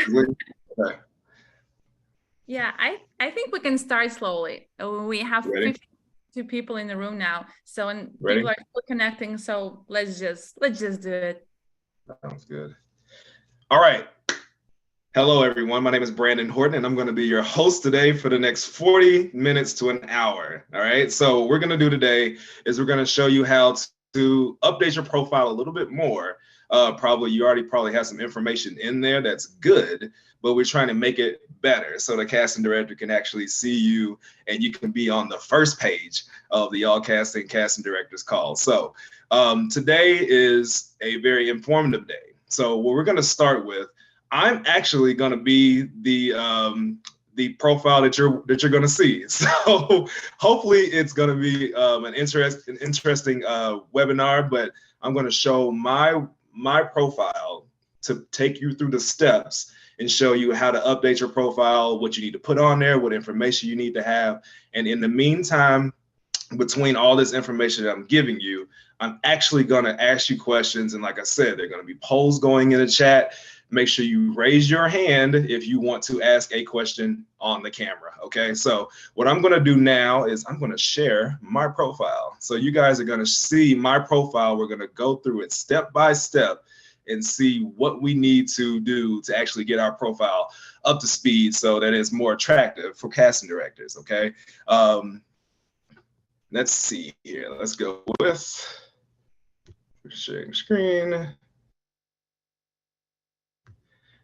Okay. Yeah, I think we can start slowly. We have Ready? 52 people in the room now, so and Ready? people are still connecting. So let's just do it. Sounds good. All right. Hello, everyone. My name is Brandon Horton, and I'm going to be your host today for the next 40 minutes to an hour. All right. So, what we're going to do today is we're going to show you how to update your profile a little bit more. Probably you already probably have some information in there that's good, but we're trying to make it better so the casting director can actually see you and you can be on the first page of the All Casting Directors Call. So, today is a very informative day. So, what we're going to start with, I'm actually going to be the profile that you're going to see. So hopefully it's going to be an interesting webinar. But I'm going to show my profile to take you through the steps and show you how to update your profile, what you need to put on there, what information you need to have. And in the meantime, between all this information that I'm giving you, I'm actually going to ask you questions. And like I said, there are going to be polls going in the chat. Make sure you raise your hand if you want to ask a question on the camera. Okay, so what I'm going to do now is I'm going to share my profile. So you guys are going to see my profile. We're going to go through it step by step and see what we need to do to actually get our profile up to speed so that it's more attractive for casting directors. Okay. Let's see here. Let's go with sharing screen.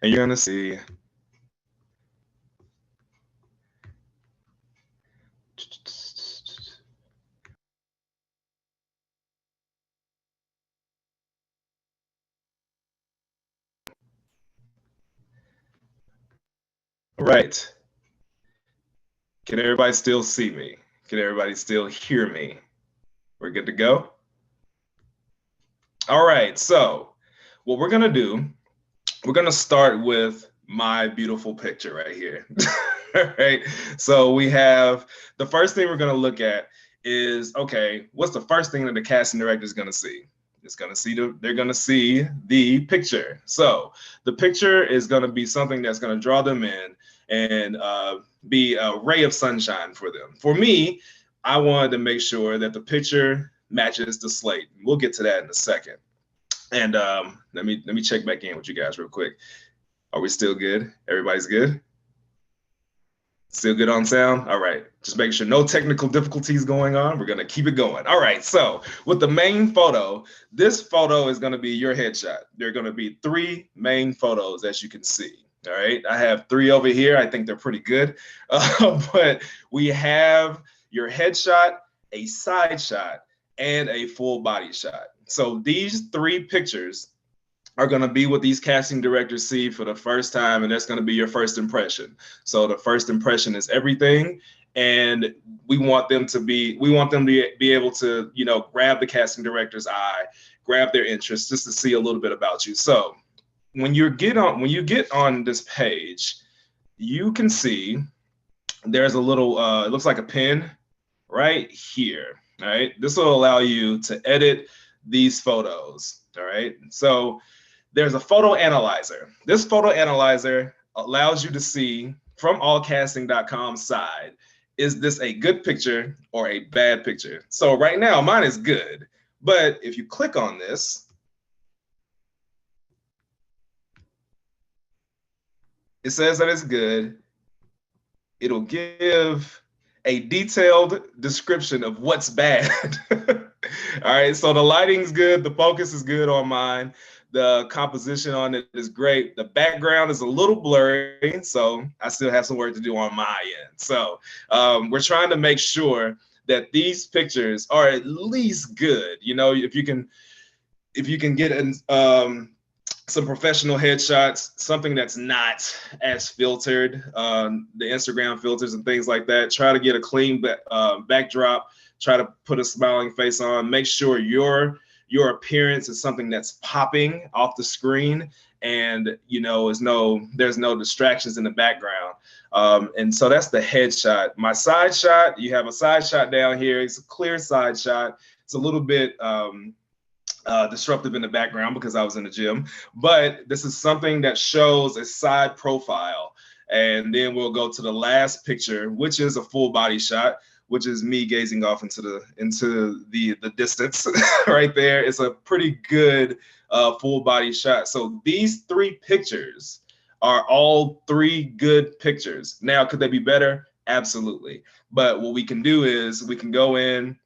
And you're gonna see right. Can everybody still see me? Can everybody still hear me? We're good to go? All right, so what we're gonna do, we're gonna start with my beautiful picture right here. All right, so we have, the first thing we're gonna look at is, okay, what's the first thing that the casting director is gonna see? They're gonna see the picture. So the picture is gonna be something that's gonna draw them in and be a ray of sunshine for them. For me, I wanted to make sure that the picture matches the slate. We'll get to that in a second. And let me check back in with you guys real quick. Are we still good? Everybody's good? Still good on sound? All right. Just making sure no technical difficulties going on. We're going to keep it going. All right. So with the main photo, this photo is going to be your headshot. There are going to be 3 main photos, as you can see. All right. I have 3 over here. I think they're pretty good. But we have your headshot, a side shot, and a full body shot. So these 3 pictures are going to be what these casting directors see for the first time, and that's going to be your first impression. So the first impression is everything, and we want them to be able to, you know, grab the casting director's eye, grab their interest, just to see a little bit about you. So when you get on this page, you can see there's a little it looks like a pen right here. All right, this will allow you to edit these photos. All right, so there's a photo analyzer. This photo analyzer allows you to see from allcasting.com's side, is this a good picture or a bad picture? So right now, mine is good. But if you click on this, it says that it's good. It'll give a detailed description of what's bad. All right, so the lighting's good, the focus is good on mine, the composition on it is great. The background is a little blurry, so I still have some work to do on my end. So we're trying to make sure that these pictures are at least good. You know, if you can get some professional headshots, something that's not as filtered, the Instagram filters and things like that. Try to get a clean backdrop. Try to put a smiling face on. Make sure your appearance is something that's popping off the screen, and you know, there's no distractions in the background. And so that's the headshot. My side shot, you have a side shot down here. It's a clear side shot. It's a little bit disruptive in the background because I was in the gym, but this is something that shows a side profile. And then we'll go to the last picture, which is a full body shot, which is me gazing off into the distance right there. It's a pretty good full body shot. So these 3 pictures are all 3 good pictures. Now, could they be better? Absolutely. But what we can do is we can go in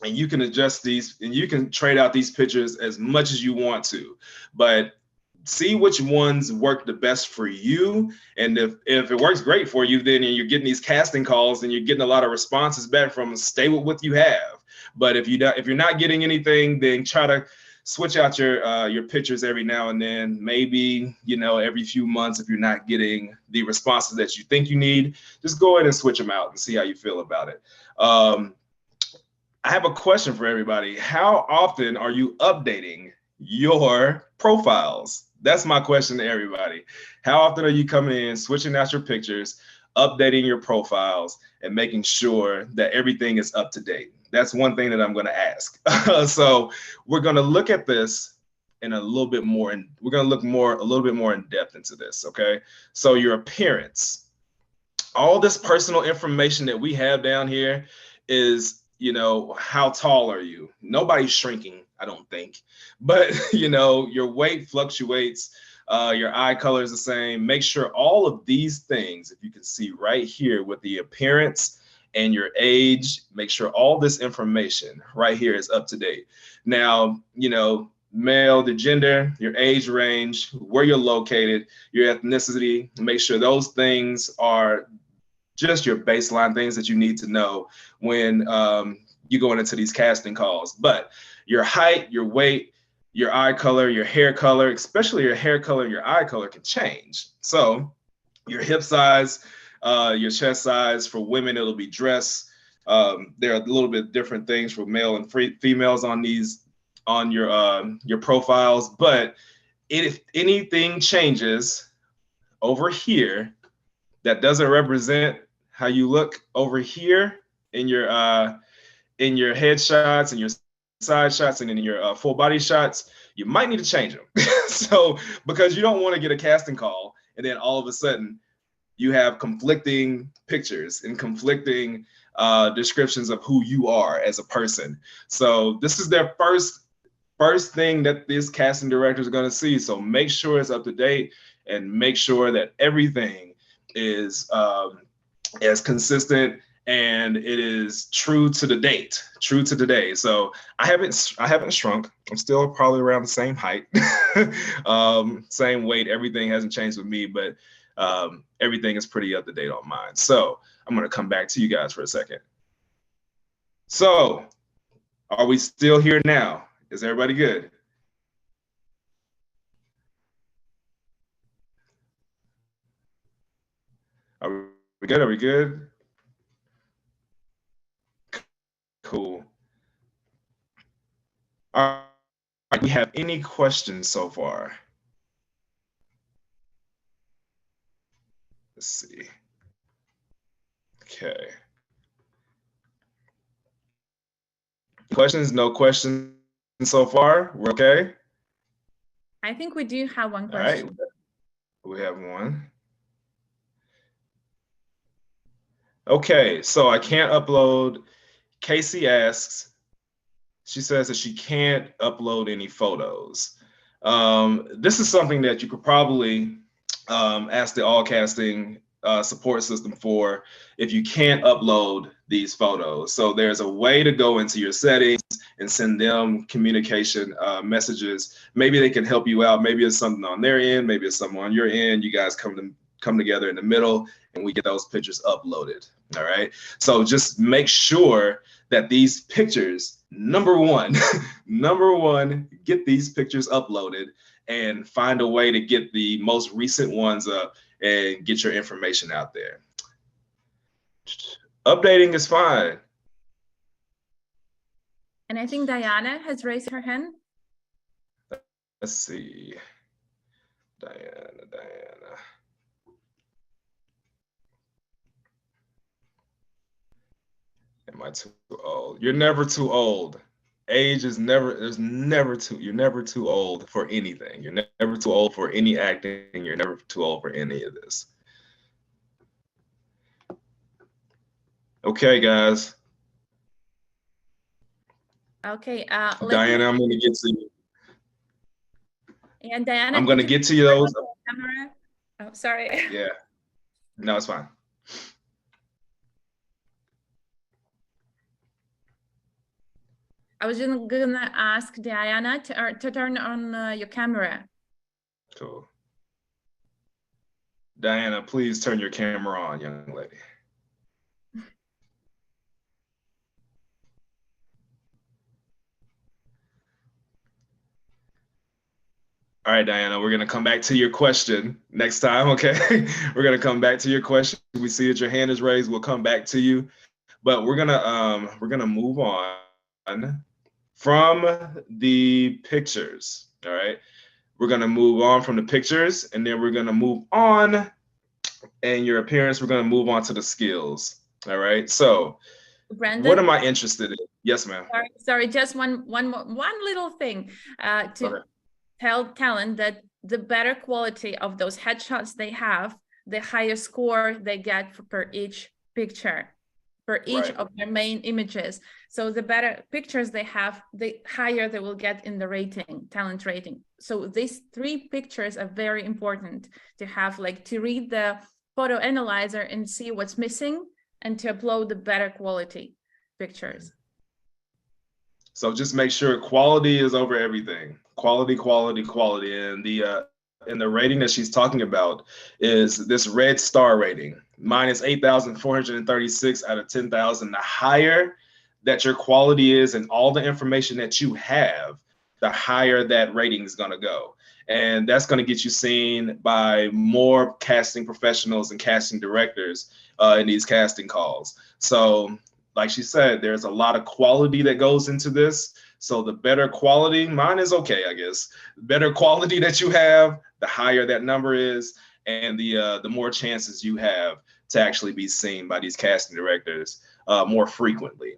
and you can adjust these and you can trade out these pictures as much as you want to, but see which ones work the best for you. And if it works great for you, then you're getting these casting calls and you're getting a lot of responses back from them, stay with what you have. But if you're not getting anything, then try to switch out your pictures every now and then, maybe, every few months. If you're not getting the responses that you think you need, just go ahead and switch them out and see how you feel about it. I have a question for everybody. How often are you updating your profiles? That's my question to everybody. How often are you coming in, switching out your pictures, updating your profiles, and making sure that everything is up to date? That's one thing that I'm going to ask. So we're going to look at this in a little bit more, and we're going to look a little bit more in depth into this. Okay. So your appearance, all this personal information that we have down here is, how tall are you? Nobody's shrinking, I don't think, but your weight fluctuates, your eye color is the same. Make sure all of these things, if you can see right here with the appearance and your age, make sure all this information right here is up to date. Now, male, the gender, your age range, where you're located, your ethnicity, make sure those things are just your baseline things that you need to know when you're going into these casting calls. But your height, your weight, your eye color, your hair color, especially your hair color and your eye color can change. So your hip size, your chest size, for women, it'll be dress. There are a little bit different things for male and females on your profiles. But if anything changes over here that doesn't represent how you look over here in your headshots and your side shots and in your full body shots, you might need to change them. So, because you don't want to get a casting call and then all of a sudden you have conflicting pictures and conflicting descriptions of who you are as a person. So this is their first thing that this casting director is going to see. So make sure it's up to date and make sure that everything is as consistent and it is true to the date, true to the day. So I haven't shrunk. I'm still probably around the same height, same weight. Everything hasn't changed with me, but everything is pretty up to date on mine. So I'm going to come back to you guys for a second. So are we still here now? Is everybody good? Are we good? Are we good? Cool. All right. We have any questions so far? Let's see. Okay. Questions? No questions so far? We're okay? I think we do have one question. All right. We have one. Okay, so I can't upload. Casey asks, she says that she can't upload any photos. This is something that you could probably ask the allcasting support system for if you can't upload these photos. So there's a way to go into your settings and send them communication messages. Maybe they can help you out. Maybe it's something on their end. Maybe it's something on your end. You guys come together in the middle and we get those pictures uploaded. All right. So just make sure that these pictures, number one, get these pictures uploaded and find a way to get the most recent ones up and get your information out there. Updating is fine. And I think Diana has raised her hand. Let's see. Diana. Am I too old? You're never too old. age is never, you're never too old for anything. You're never too old for any acting. You're never too old for any of this. Okay, guys. Okay, let me, Diana, I'm gonna get to you. and Diana, I'm could gonna you get to turn on those. the camera? Oh, sorry. Yeah, no, it's fine. I was just gonna ask Diana to turn on your camera. Cool. Diana, please turn your camera on, young lady. All right, Diana, we're gonna come back to your question next time, okay? We're gonna come back to your question. We see that your hand is raised, we'll come back to you. But we're gonna move on from the pictures. All right. We're gonna move on from the pictures, and then we're gonna move on, and your appearance, we're gonna move on to the skills. All right. So what Brandon, am I interested in? Yes, ma'am. sorry, just one little thing to Okay. tell talent that the better quality of those headshots they have, the higher score they get per each picture, per each Right. of their main images. So the better pictures they have, the higher they will get in the rating, talent rating. So these 3 pictures are very important to have, like to read the photo analyzer and see what's missing and to upload the better quality pictures. So just make sure quality is over everything. Quality, quality, quality. And the rating that she's talking about is this red star rating. Mine is 8,436 out of 10,000. The higher that your quality is and all the information that you have, the higher that rating is going to go. And that's going to get you seen by more casting professionals and casting directors in these casting calls. So like she said, there's a lot of quality that goes into this. So the better quality, mine is okay, I guess. The better quality that you have, the higher that number is, and the more chances you have to actually be seen by these casting directors more frequently.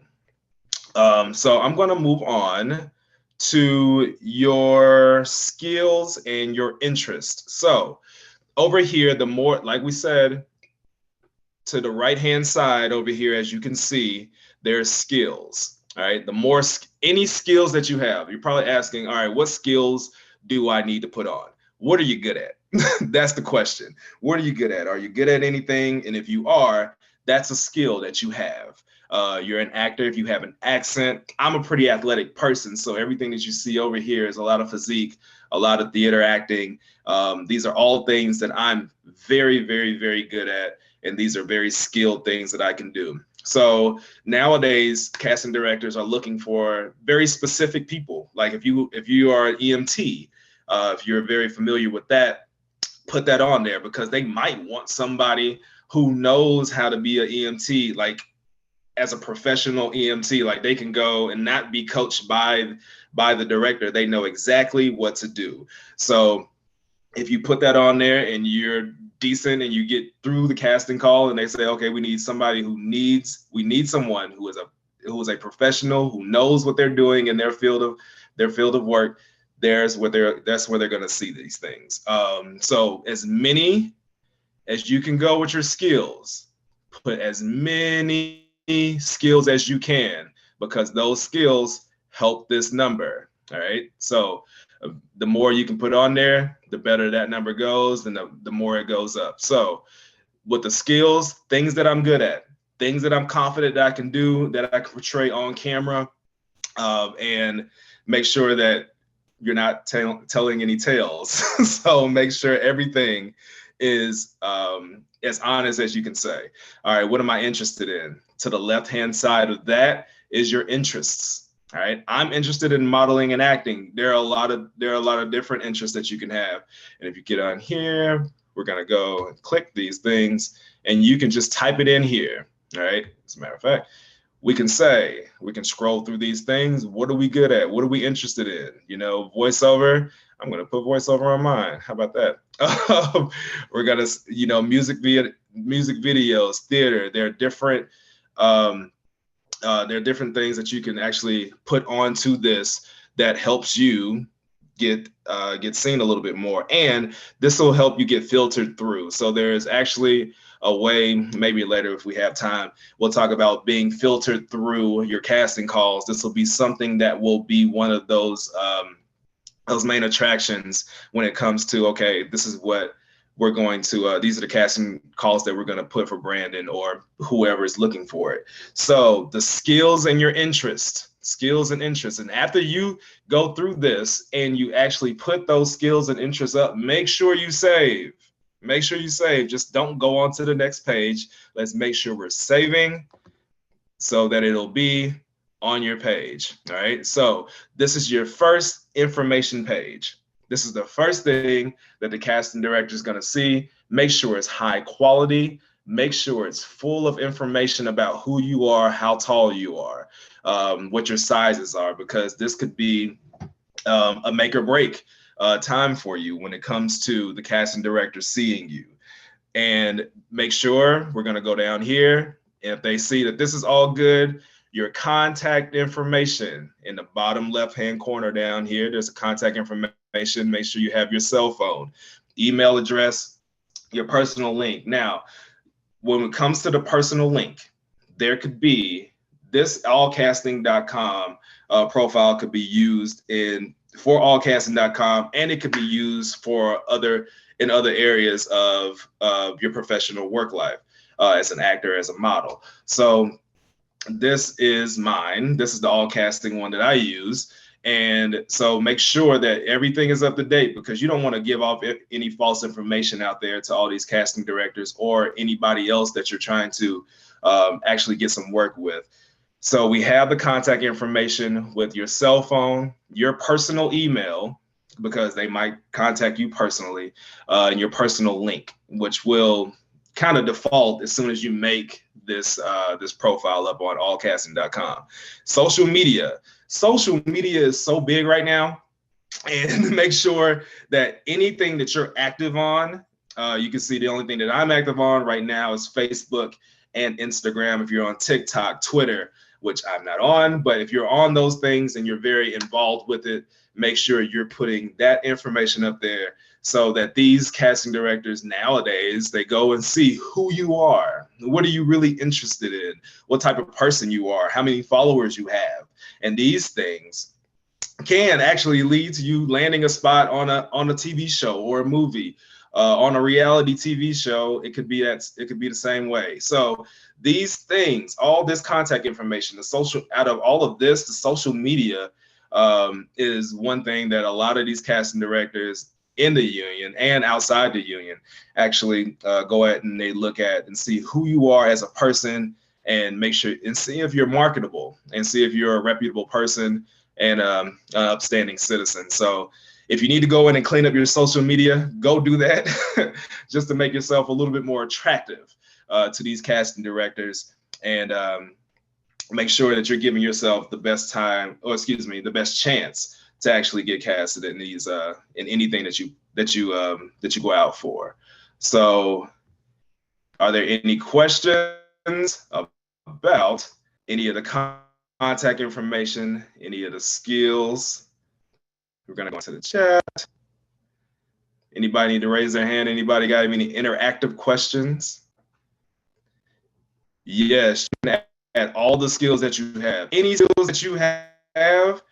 So I'm going to move on to your skills and your interest. So over here, the more, like we said, to the right hand side over here, as you can see, there's skills. All right. The more any skills that you have, you're probably asking, all right, what skills do I need to put on? What are you good at? That's the question. What are you good at? Are you good at anything? And if you are, that's a skill that you have. You're an actor if you have an accent. I'm a pretty athletic person, so everything that you see over here is a lot of physique, a lot of theater acting. These are all things that I'm very, very, very good at, and these are very skilled things that I can do. So nowadays, casting directors are looking for very specific people. Like if you are an EMT, if you're very familiar with that, put that on there because they might want somebody who knows how to be an EMT, like as a professional EMT, like they can go and not be coached by the director. They know exactly what to do. So if you put that on there and you're decent and you get through the casting call and they say, okay, we need someone who is a professional who knows what they're doing in their field of work, that's where they're going to see these things. So as many as you can go with your skills, put as many skills as you can because those skills help this number. All right. So the more you can put on there, the better that number goes and the more it goes up. So with the skills, things that I'm good at, things that I'm confident that I can do, that I can portray on camera, and make sure that you're not telling any tales. So make sure everything is as honest as you can say. All right, what am I interested in? To the left-hand side of that is your interests. All right, I'm interested in modeling and acting. There are a lot of different interests that you can have. And if you get on here, we're gonna go and click these things, and you can just type it in here. All right, as a matter of fact, we can scroll through these things. What are we good at? What are we interested in? Voiceover. I'm going to put voiceover on mine. How about that? We're going to, music videos, theater. There are different There are different things that you can actually put onto this that helps you get seen a little bit more, and this will help you get filtered through. So there's actually a way, maybe later if we have time, we'll talk about being filtered through your casting calls. This will be something that will be one of those main attractions when it comes to, okay, this is what we're going to, these are the casting calls that we're going to put for Brandon or whoever is looking for it. So the skills and your interest, skills and interests. And after you go through this and you actually put those skills and interests up, make sure you save. Make sure you save. Just don't go on to the next page. Let's make sure we're saving so that it'll be on your page. All right. So this is your first information page. This is the first thing that the casting director is going to see. Make sure it's high quality. Make sure it's full of information about who you are, how tall you are, what your sizes are, because this could be a make or break time for you when it comes to the casting director seeing you. And make sure, we're going to go down here. If they see that this is all good, your contact information in the bottom left-hand corner down here, there's a contact information. Make sure you have your cell phone, email address, your personal link. Now, when it comes to the personal link, there could be this allcasting.com profile could be used for allcasting.com, and it could be used for other areas of your professional work life as an actor, as a model. So this is mine. This is the all casting one that I use. And so make sure that everything is up to date, because you don't want to give off any false information out there to all these casting directors or anybody else that you're trying to actually get some work with. So we have the contact information with your cell phone, your personal email, because they might contact you personally, and your personal link, which will kind of default as soon as you make this profile up on allcasting.com. Social media is so big right now, and make sure that anything that you're active on, you can see the only thing that I'm active on right now is Facebook and Instagram. If you're on TikTok, Twitter, which I'm not on, but if you're on those things and you're very involved with it, make sure you're putting that information up there so that these casting directors nowadays, they go and see who you are. What are you really interested in? What type of person you are? How many followers you have? And these things can actually lead to you landing a spot on a TV show or a movie, on a reality TV show. It could be the same way. So these things, all this contact information, out of all of this, the social media is one thing that a lot of these casting directors in the union and outside the union actually go at, and they look at and see who you are as a person, and make sure and see if you're marketable, and see if you're a reputable person and an upstanding citizen. So if you need to go in and clean up your social media, go do that just to make yourself a little bit more attractive to these casting directors, and make sure that you're giving yourself the best the best chance to actually get casted in these in anything that you go out for. So are there any questions about any of the contact information, any of the skills? We're gonna go into the chat. Anybody need to raise their hand? Anybody got any interactive questions? Yes, you can add all the skills that you have. Any skills that you have,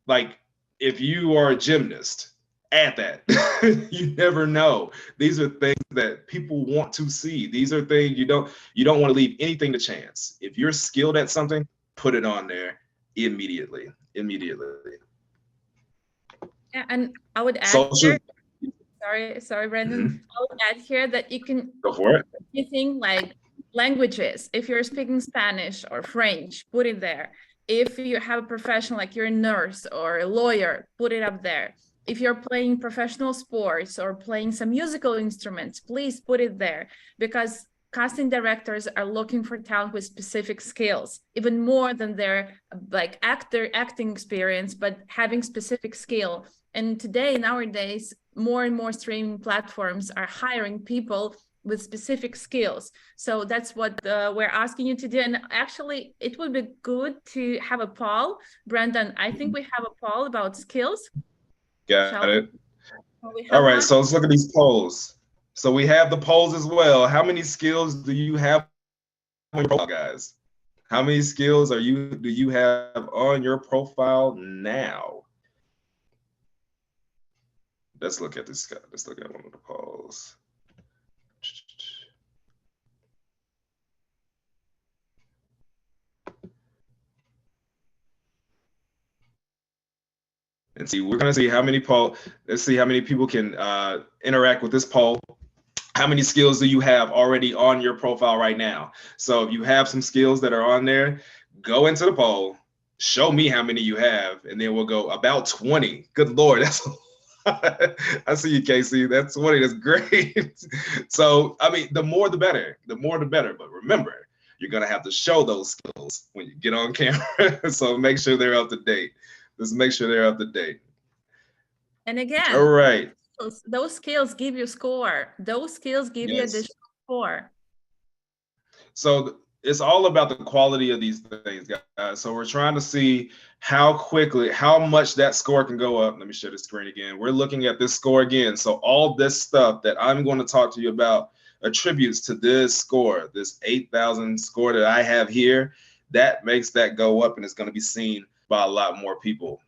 like if you are a gymnast, add that. You never know. These are things that people want to see. These are things you don't want to leave anything to chance. If you're skilled at something, put it on there immediately. Yeah, and I would add here, sorry, Brandon. I would add here that you can go for it. Anything like languages. If you're speaking Spanish or French, put it there. If you have a profession, like you're a nurse or a lawyer, put it up there. If you're playing professional sports or playing some musical instruments, please put it there, because casting directors are looking for talent with specific skills, even more than their like acting experience, but having specific skill. And today, nowadays, more and more streaming platforms are hiring people with specific skills. So that's what we're asking you to do. And actually, it would be good to have a poll. Brandon, I think we have a poll about skills. Got it. We All have right, one. so let's look at these polls. So we have the polls as well. How many skills do you have on your profile, guys? How many skills do you have on your profile now? Let's look at this guy. Let's look at one of the polls. And see, we're gonna see how many let's see how many people can interact with this poll. How many skills do you have already on your profile right now? So if you have some skills that are on there, go into the poll, show me how many you have, and then we'll go about 20. Good Lord, that's I see you, Casey. That's 20. That's great. So, I mean, the more the better. The more the better. But remember, you're going to have to show those skills when you get on camera. So make sure they're up to date. Let's make sure they're up to date. And again, all right, those skills give you score. Those skills give you additional score. So it's all about the quality of these things, guys. So we're trying to see how much that score can go up. Let me share the screen again. We're looking at this score again. So all this stuff that I'm going to talk to you about attributes to this score, this 8,000 score that I have here. That makes that go up, and it's going to be seen by a lot more people.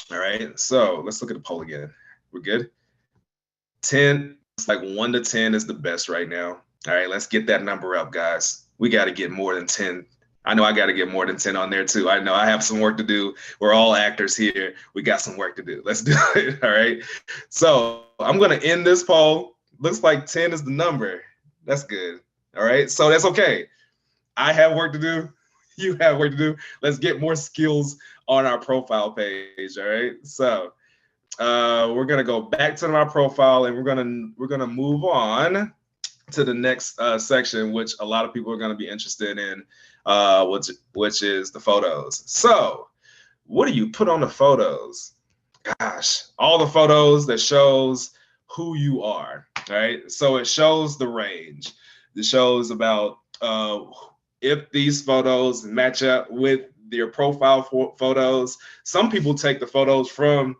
All right, so let's look at the poll again. We're good. 10, it's like 1 to 10 is the best right now. All right, let's get that number up, guys. We got to get more than 10. I know I got to get more than 10 on there too. I know I have some work to do. We're all actors here. We got some work to do. Let's do it. All right. So I'm going to end this poll. Looks like 10 is the number. That's good. All right. So that's okay. I have work to do. You have work to do. Let's get more skills on our profile page. All right. So we're going to go back to my profile, and we're going to move on to the next section, which a lot of people are going to be interested in, which is the photos. So what do you put on the photos? Gosh, all the photos that shows who you are, right? So it shows the range. It shows about if these photos match up with your profile photos. Some people take the photos from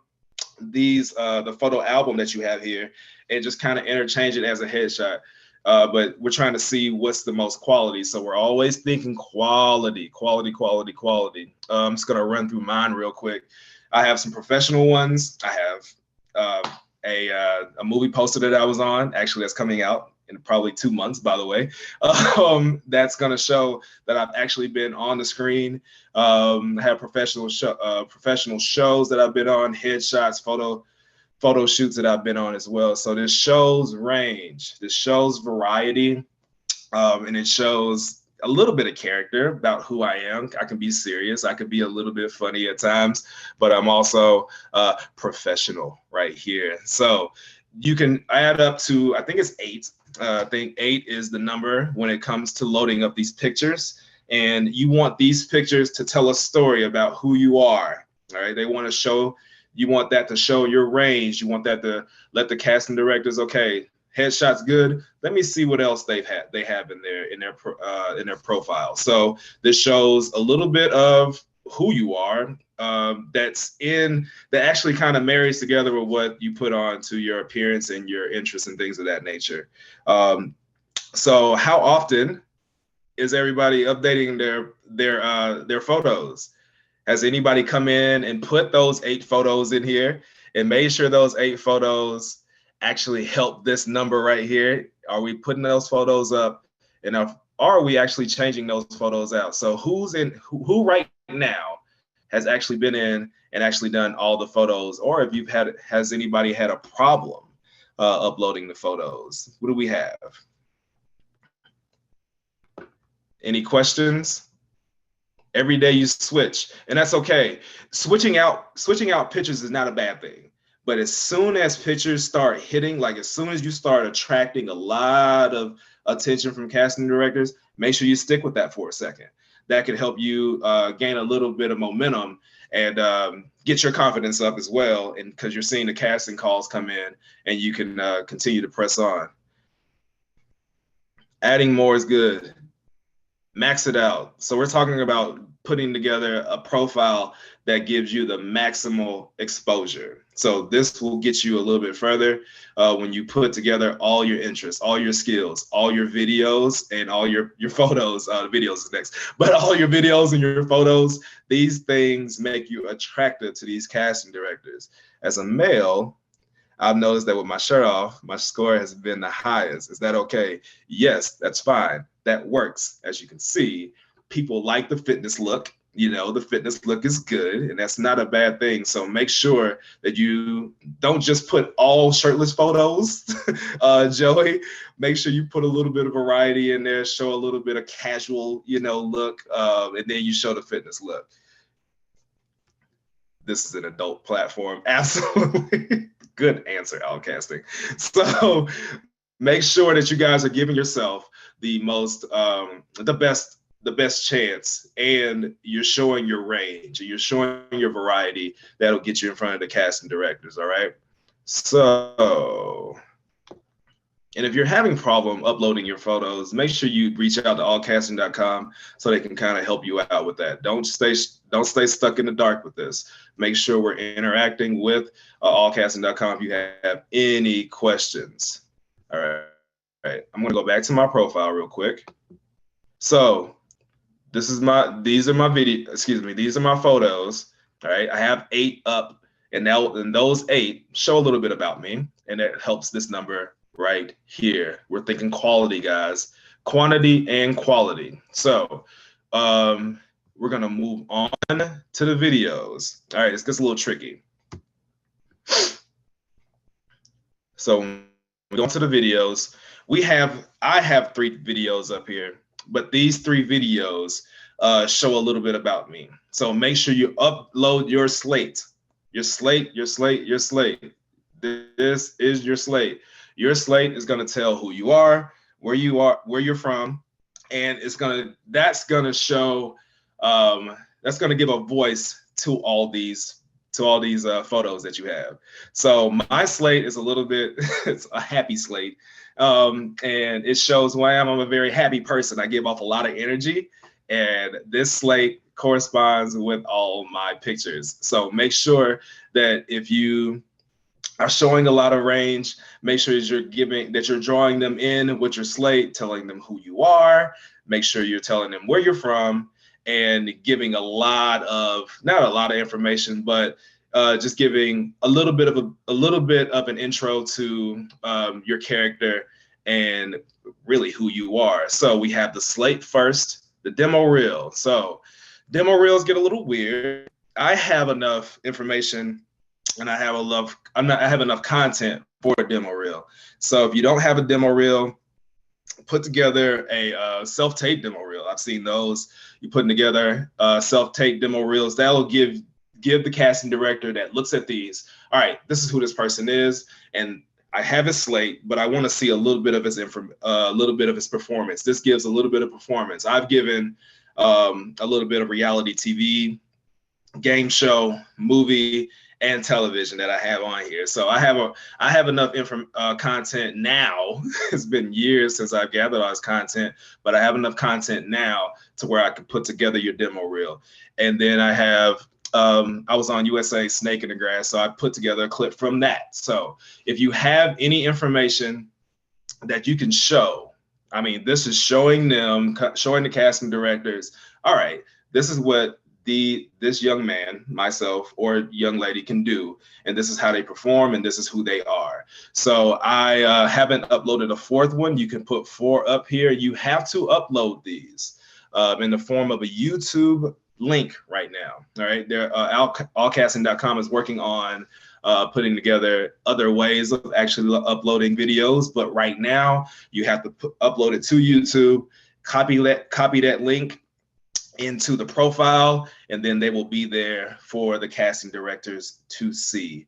these the photo album that you have here and just kind of interchange it as a headshot. But we're trying to see what's the most quality. So we're always thinking quality. I'm just going to run through mine real quick. I have some professional ones. I have a movie poster that I was on. Actually, that's coming out in probably 2 months, by the way. That's going to show that I've actually been on the screen. I have professional shows that I've been on, headshots, photo shoots that I've been on as well. So this shows range, this shows variety, and it shows a little bit of character about who I am. I can be serious, I could be a little bit funny at times, but I'm also professional right here. So you can add up to, I think it's 8. I think 8 is the number when it comes to loading up these pictures. And you want these pictures to tell a story about who you are. All right, they want to show. You want that to show your range. You want that to let the casting directors, okay, headshots good. Let me see what else they have in their profile. So this shows a little bit of who you are. That actually kind of marries together with what you put on to your appearance and your interests and things of that nature. So how often is everybody updating their photos? Has anybody come in and put those 8 photos in here and made sure those 8 photos actually help this number right here? Are we putting those photos up? And are we actually changing those photos out? So who right now has actually been in and actually done all the photos? Or if has anybody had a problem uploading the photos? What do we have? Any questions? Every day you switch, and that's okay. Switching out pictures is not a bad thing, but as soon as pictures start hitting, like as soon as you start attracting a lot of attention from casting directors, make sure you stick with that for a second. That can help you gain a little bit of momentum and get your confidence up as well, and because you're seeing the casting calls come in, and you can continue to press on. Adding more is good. Max it out. So we're talking about putting together a profile that gives you the maximal exposure. So this will get you a little bit further when you put together all your interests, all your skills, all your videos, and all your photos. The videos is next, but all your videos and your photos, these things make you attractive to these casting directors. As a male, I've noticed that with my shirt off, my score has been the highest. Is that okay? Yes, that's fine. That works. As you can see, people like the fitness look. You know, the fitness look is good, and that's not a bad thing. So make sure that you don't just put all shirtless photos, Joey. Make sure you put a little bit of variety in there, show a little bit of casual, look, and then you show the fitness look. This is an adult platform. Absolutely. Good answer, allcasting. So make sure that you guys are giving yourself the most, the best chance, and you're showing your range, and you're showing your variety. That'll get you in front of the casting directors. All right. So, and if you're having problem uploading your photos, make sure you reach out to allcasting.com so they can kind of help you out with that. Don't stay stuck in the dark with this. Make sure we're interacting with allcasting.com if you have any questions. All right. All right. I'm going to go back to my profile real quick. So these are my these are my photos. All right. I have 8 up, and those 8 show a little bit about me, and it helps this number right here. We're thinking quality, guys, quantity and quality. So we're gonna move on to the videos. All right, this gets a little tricky. So we go to the videos. I have 3 videos up here, but these 3 videos show a little bit about me. So make sure you upload your slate. Your slate. This is your slate. Your slate is going to tell who you are, where you're from, and that's going to give a voice to all these photos that you have. So my slate is a little bit, it's a happy slate, and it shows who I am. I'm a very happy person. I give off a lot of energy, and this slate corresponds with all my pictures. So make sure that if you are showing a lot of range, make sure that you're drawing them in with your slate, telling them who you are. Make sure you're telling them where you're from, and giving not a lot of information, but just giving a little bit of an intro to your character and really who you are. So we have the slate first, the demo reel. So demo reels get a little weird. I have enough information, and I have enough content for a demo reel. So if you don't have a demo reel, put together a self-tape demo reel. I've seen those. You putting together self-tape demo reels. That'll give the casting director that looks at these, all right, this is who this person is, and I have his slate, but I want to see a little bit of his performance. This gives a little bit of performance. I've given a little bit of reality TV, game show, movie, and television that I have on here. So I have enough content now. It's been years since I've gathered all this content, but I have enough content now to where I can put together your demo reel. And then I have I was on USA Snake in the Grass, so I put together a clip from that. So if you have any information that you can show, I mean, this is showing the casting directors, all right, this is what this young man, myself, or young lady can do, and this is how they perform, and this is who they are. So I haven't uploaded a 4th one. You can put 4 up here. You have to upload these in the form of a YouTube link right now. All right, allcasting.com is working on putting together other ways of actually uploading videos, but right now you have to upload it to YouTube, copy that link into the profile, and then they will be there for the casting directors to see.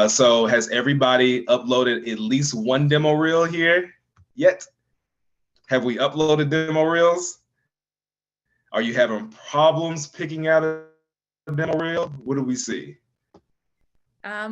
So has everybody uploaded at least one demo reel here yet? Have we uploaded demo reels? Are you having problems picking out a demo reel? What do we see? I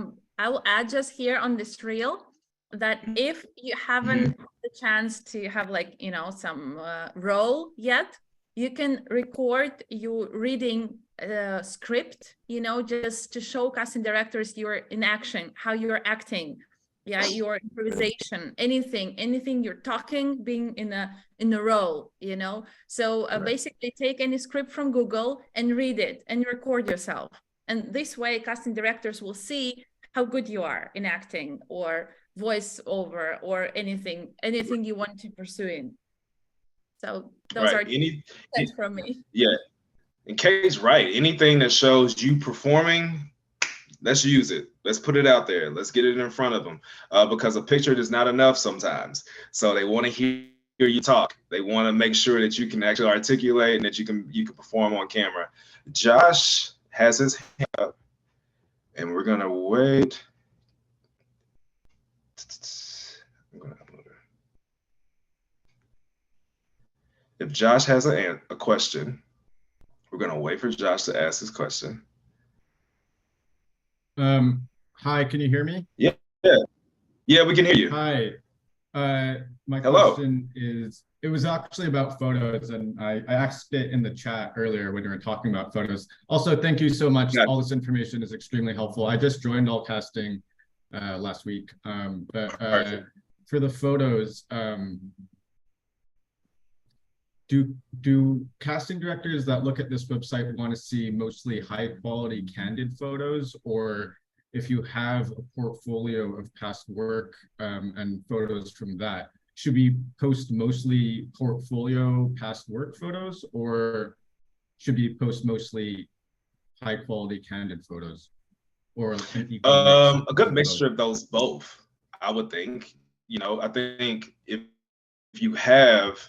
will add just here on this reel that if you haven't, the chance to have like, you know, some role yet, you can record you reading a script, you know, just to show casting directors you're in action, how you're acting, yeah, your improvisation, anything you're talking, being in a role, you know. So basically take any script from Google and read it and record yourself. And this way casting directors will see how good you are in acting or voiceover or anything you want to pursue in. So those are tips from me. Yeah, and Kate's right. Anything that shows you performing, let's use it. Let's put it out there. Let's get it in front of them, because a picture is not enough sometimes. So they want to hear you talk. They want to make sure that you can actually articulate and that you can perform on camera. Josh has his hand up, and we're gonna wait. I'm gonna upload her. If Josh has a question, we're gonna wait for Josh to ask his question. Hi, can you hear me? Yeah, we can hear you. Hi. My Hello. question is, it was actually about photos, and I asked it in the chat earlier when we were talking about photos. Also, thank you so much. All this information is extremely helpful. I just joined allcasting last week. For the photos, do casting directors that look at this website want to see mostly high quality candid photos, or if you have a portfolio of past work and photos from that, should we post mostly portfolio past work photos, or should we post mostly high quality candid photos, or an equal mix a good mixture of those both, I would think. You know, I think if you have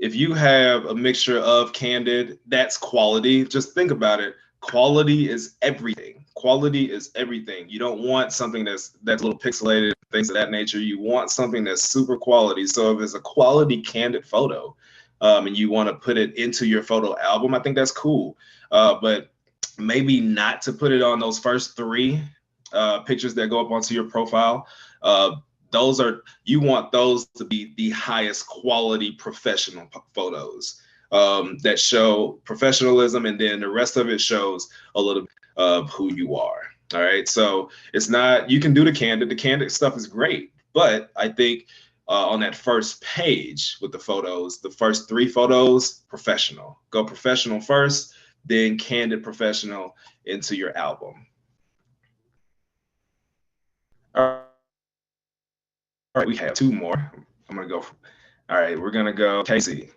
a mixture of candid, that's quality. Just think about it. Quality is everything. Quality is everything. You don't want something that's a little pixelated, things of that nature. You want something that's super quality. So if it's a quality candid photo, and you want to put it into your photo album, I think that's cool. But maybe not to put it on those first 3 pictures that go up onto your profile. You want those to be the highest quality professional photos that show professionalism, and then the rest of it shows a little bit of who you are. All right, so it's not, you can do the candid stuff is great, but I think on that first page with the photos, the first 3 photos, professional. Go professional first, then candid professional into your album. All right, we have 2 more. I'm gonna go. All right, we're gonna go Casey.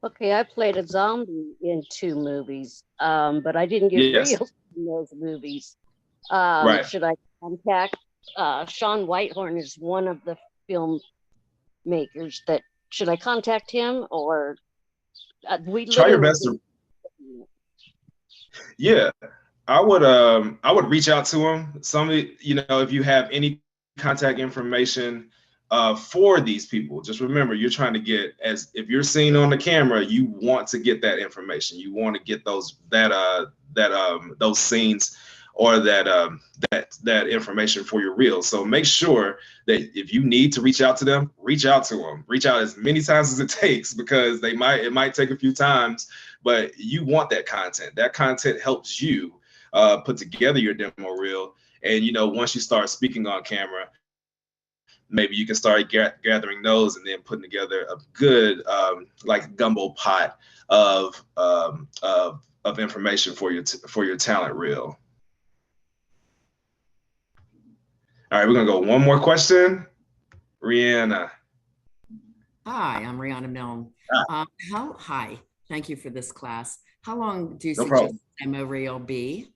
Okay, I played a zombie in 2 movies, but I didn't get real in those movies. Right. Should I contact Sean Whitehorn is one of the filmmakers that, should I contact him, or we try your best to, yeah, I would reach out to him. You know, if you have any contact information for these people, just remember, you're trying to get, as if you're seen on the camera, you want to get that information. You want to get those scenes or that information for your reel. So make sure that if you need to reach out to them, reach out to them. Reach out as many times as it takes, because it might take a few times, but you want that content. That content helps you put together your demo reel. And, you know, once you start speaking on camera, maybe you can start gathering those and then putting together a good like gumbo pot of information for your talent reel. All right, we're gonna go one more question. Rihanna. Hi, I'm Rihanna Milne. Hi, thank you for this class. How long do you suggest demo reel be?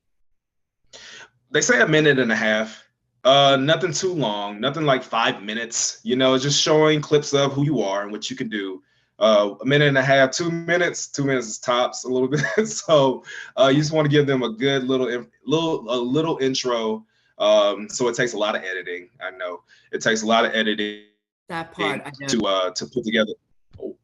They say 1.5 minutes. Nothing too long, nothing like 5 minutes, you know, just showing clips of who you are and what you can do. 1.5 minutes, 2 minutes, 2 minutes is tops a little bit. So you just want to give them a good little intro. So it takes a lot of editing. I know it takes a lot of editing. That part I to put together. Oh.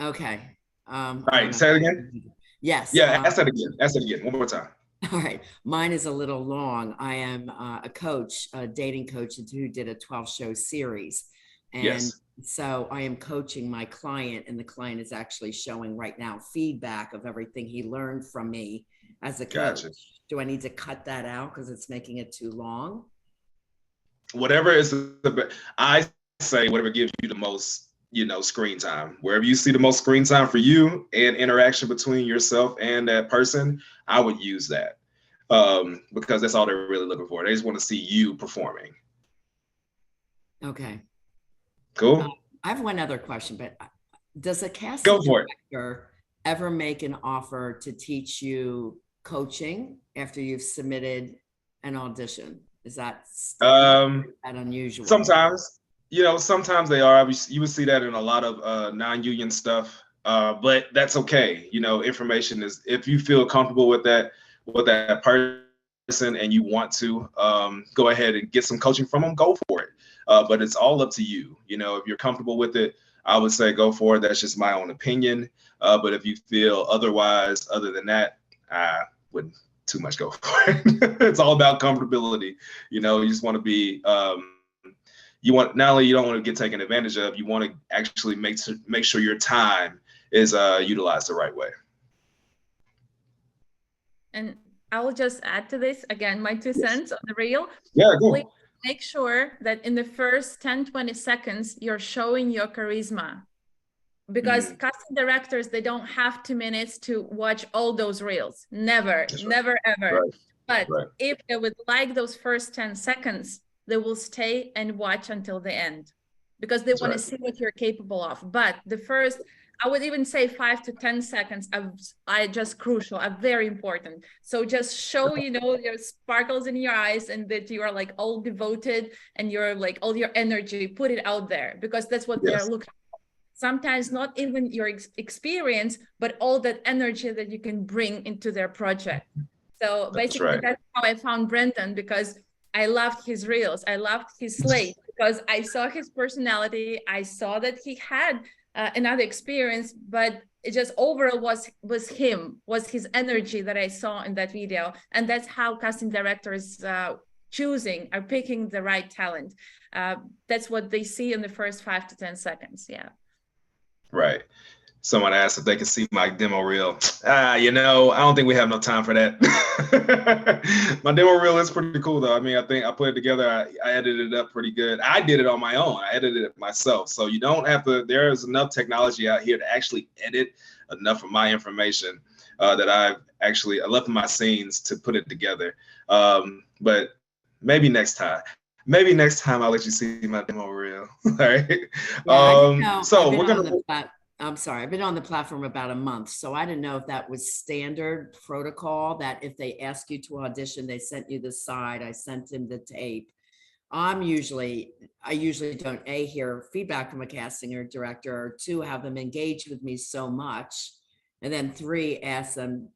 Okay. All right, say it again. Yes. Yeah, ask that again. Ask it again. One more time. All right. Mine is a little long. I am a coach, a dating coach who did a 12-show series. And Yes. so I am coaching my client, and the client is actually showing right now feedback of everything he learned from me as a coach. Gotcha. Do I need to cut that out because it's making it too long? Whatever is I say whatever gives you the most, screen time. Wherever you see the most screen time for you and interaction between yourself and that person, I would use that. Because that's all they're really looking for. They just want to see you performing. Okay. Cool. I have one other question, but does a casting director ever make an offer to teach you coaching after you've submitted an audition? Is that unusual? Sometimes, sometimes they are. You would see that in a lot of non-union stuff, but that's okay. Information is, if you feel comfortable with that person and you want to go ahead and get some coaching from them, go for it. But it's all up to you. If you're comfortable with it, I would say go for it. That's just my own opinion. But if you feel otherwise, other than that, I wouldn't too much go for it. It's all about comfortability. You just want to be, you don't want to get taken advantage of, you want to actually make sure your time is utilized the right way. And I will just add to this, again, my 2 cents on the reel. Yeah, go. Please make sure that in the first 10-20 seconds, you're showing your charisma. Because casting directors, they don't have 2 minutes to watch all those reels. Never, never, ever. Right. But if they would like those first 10 seconds, they will stay and watch until the end, because they want to see what you're capable of. But the first, I would even say 5 to 10 seconds are just crucial, are very important. So just show, your sparkles in your eyes and that you are like all devoted and you're like all your energy, put it out there, because that's what they're looking for. Sometimes not even your experience, but all that energy that you can bring into their project. So basically that's how I found Brandon, because I loved his reels. I loved his slate because I saw his personality. I saw that he had another experience, but it just overall was his energy that I saw in that video. And that's how casting directors are picking the right talent. That's what they see in the first 5 to 10 seconds. Yeah. Right. Someone asked if they can see my demo reel. I don't think we have no time for that. My demo reel is pretty cool though. I mean, I think I put it together. I edited it up pretty good. I did it on my own. I edited it myself. So you don't have to, there's enough technology out here to actually edit enough of my information that I left in my scenes to put it together. But maybe next time. I'll let you see my demo reel. All right. Yeah, I'm sorry, I've been on the platform about a month, so I didn't know if that was standard protocol, that if they ask you to audition, they sent you the side, I sent him the tape. I usually don't hear feedback from a casting director, or 2, have them engage with me so much, and then 3,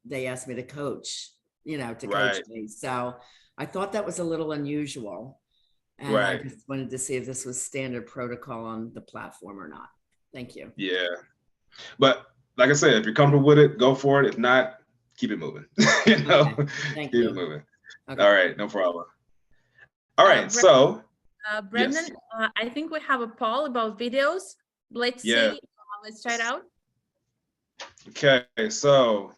they ask me to coach, coach me. So I thought that was a little unusual. And I just wanted to see if this was standard protocol on the platform or not. Thank you. Yeah. But like I said, if you're comfortable with it, go for it. If not, keep it moving. Okay. Thank you. Keep it moving. Okay. All right. No problem. All right. So, Brandon, I think we have a poll about videos. Let's see. Let's try it out. Okay. So